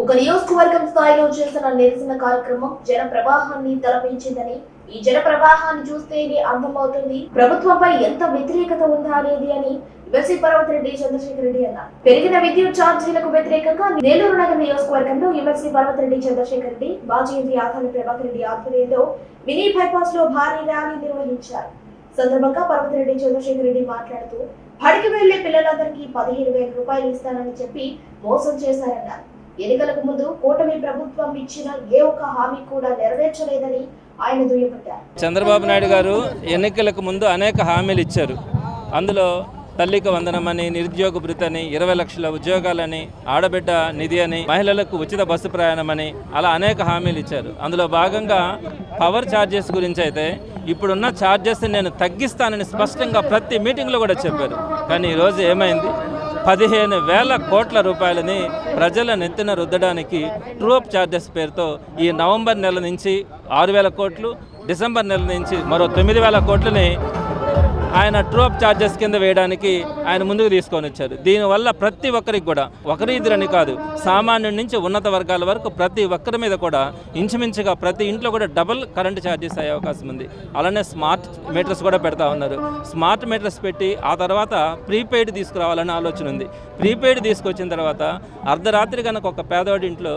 ఒక నియోజకవర్గం స్థాయిలో చేసిన నిరసన కార్యక్రమం జన ప్రవాహాన్ని తలపించిందని, ఈ జన ప్రవాహాన్ని చూస్తేనే అర్థమవుతుంది ప్రభుత్వంపై ఎంత వ్యతిరేకత ఉందా అనేది అని ఎమ్మెల్సీ పర్వతిరెడ్డి చంద్రశేఖర్ రెడ్డి అన్నారు. పెరిగిన విద్యుత్ ఛార్జీలకు వ్యతిరేకంగా నెల్లూరు నగర నియోజకవర్గంలో ఎమ్మెల్సీ పర్వతిరెడ్డి చంద్రశేఖర్ రెడ్డి, మాజీ ఎంపీ ఆదాల ప్రభాకర్ రెడ్డి ఆధ్వర్యంలో మినీ బైపాస్ లో భారీ ర్యాలీ నిర్వహించారు. సందర్భంగా పర్వతిరెడ్డి చంద్రశేఖర్ రెడ్డి మాట్లాడుతూ బడికి వెళ్లే పిల్లలందరికీ 15,000 రూపాయలు ఇస్తానని చెప్పి మోసం చేశారన్నారు. ఎన్నికలకు ముందు కూటమి ప్రభుత్వం ఇచ్చిన ఏ ఒక్క హామీ కూడా నెరవేర్చలేదని ఆయన దుయ్యబట్టారు. చంద్రబాబు నాయుడు గారు ఎన్నికలకు ముందు అనేక హామీలు ఇచ్చారు. అందులో తల్లికి వందనమని, నిరుద్యోగ భృతని, 20 లక్షల ఉద్యోగాలని, ఆడబిడ్డ నిధి అని, మహిళలకు ఉచిత బస్సు ప్రయాణమని, అలా అనేక హామీలు ఇచ్చారు. అందులో భాగంగా పవర్ ఛార్జెస్ గురించి అయితే ఇప్పుడున్న ఛార్జెస్ నేను తగ్గిస్తానని స్పష్టంగా ప్రతి మీటింగ్లో కూడా చెప్పారు. కానీ ఈరోజు ఏమైంది? 15,000 కోట్ల రూపాయలని ప్రజల నెత్తిన రుద్దడానికి ట్రూఅప్ ఛార్జెస్ పేరుతో ఈ నవంబర్ నెల నుంచి 6,000 కోట్లు, డిసెంబర్ నెల నుంచి మరో 9,000 కోట్లని ఆయన ట్రూఅప్ ఛార్జెస్ కింద వేయడానికి ఆయన ముందుకు తీసుకొని వచ్చారు. దీనివల్ల ప్రతి ఒక్కరికి కూడా, ఒకరి ఇద్దరని కాదు, సామాన్యుడి నుంచి ఉన్నత వర్గాల వరకు ప్రతి ఒక్కరి మీద కూడా ఇంచుమించుగా ప్రతి ఇంట్లో కూడా డబుల్ కరెంటు ఛార్జెస్ అయ్యే అవకాశం ఉంది. అలానే స్మార్ట్ మీటర్స్ కూడా పెడతా ఉన్నారు. స్మార్ట్ మీటర్స్ పెట్టి ఆ తర్వాత ప్రీపెయిడ్ తీసుకురావాలని ఆలోచన ఉంది. ప్రీపెయిడ్ తీసుకొచ్చిన తర్వాత అర్ధరాత్రి కనుక ఒక పేదవాడి ఇంట్లో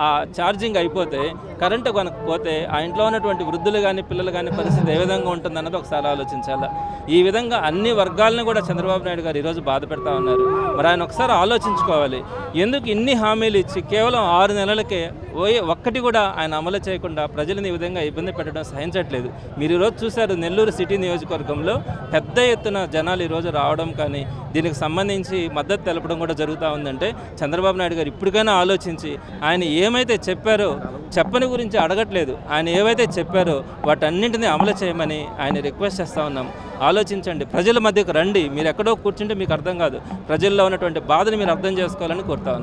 ఆ ఛార్జింగ్ అయిపోతే, కరెంటు కనుక పోతే ఆ ఇంట్లో ఉన్నటువంటి వృద్ధులు కానీ పిల్లలు కానీ పరిస్థితి ఏ విధంగా ఉంటుందన్నది ఒకసారి ఆలోచించాలి. ఈ విధంగా అన్ని వర్గాలను కూడా చంద్రబాబు నాయుడు గారు ఈరోజు బాధ పెడతా ఉన్నారు. మరి ఆయన ఒకసారి ఆలోచించుకోవాలి. ఎందుకు ఇన్ని హామీలు ఇచ్చి కేవలం 6 నెలలకే ఒక్కటి కూడా ఆయన అమలు చేయకుండా ప్రజలను ఈ విధంగా ఇబ్బంది పెట్టడం సహించట్లేదు. మీరు ఈరోజు చూశారు, నెల్లూరు సిటీ నియోజకవర్గంలో పెద్ద ఎత్తున జనాలు ఈరోజు రావడం కానీ దీనికి సంబంధించి మద్దతు తెలపడం కూడా జరుగుతూ ఉందంటే చంద్రబాబు నాయుడు గారు ఇప్పటికైనా ఆలోచించి ఆయన ఏమైతే చెప్పారో, చెప్పని గురించి అడగట్లేదు, ఆయన ఏవైతే చెప్పారో వాటన్నింటినీ అమలు చేయమని ఆయన రిక్వెస్ట్ చేస్తూ ఉన్నాం. ఆలోచించండి, ప్రజల మధ్యకు రండి. మీరు ఎక్కడో కూర్చుంటే మీకు అర్థం కాదు. ప్రజల్లో ఉన్నటువంటి బాధను మీరు అర్థం చేసుకోవాలని కోరుతా ఉన్నాం.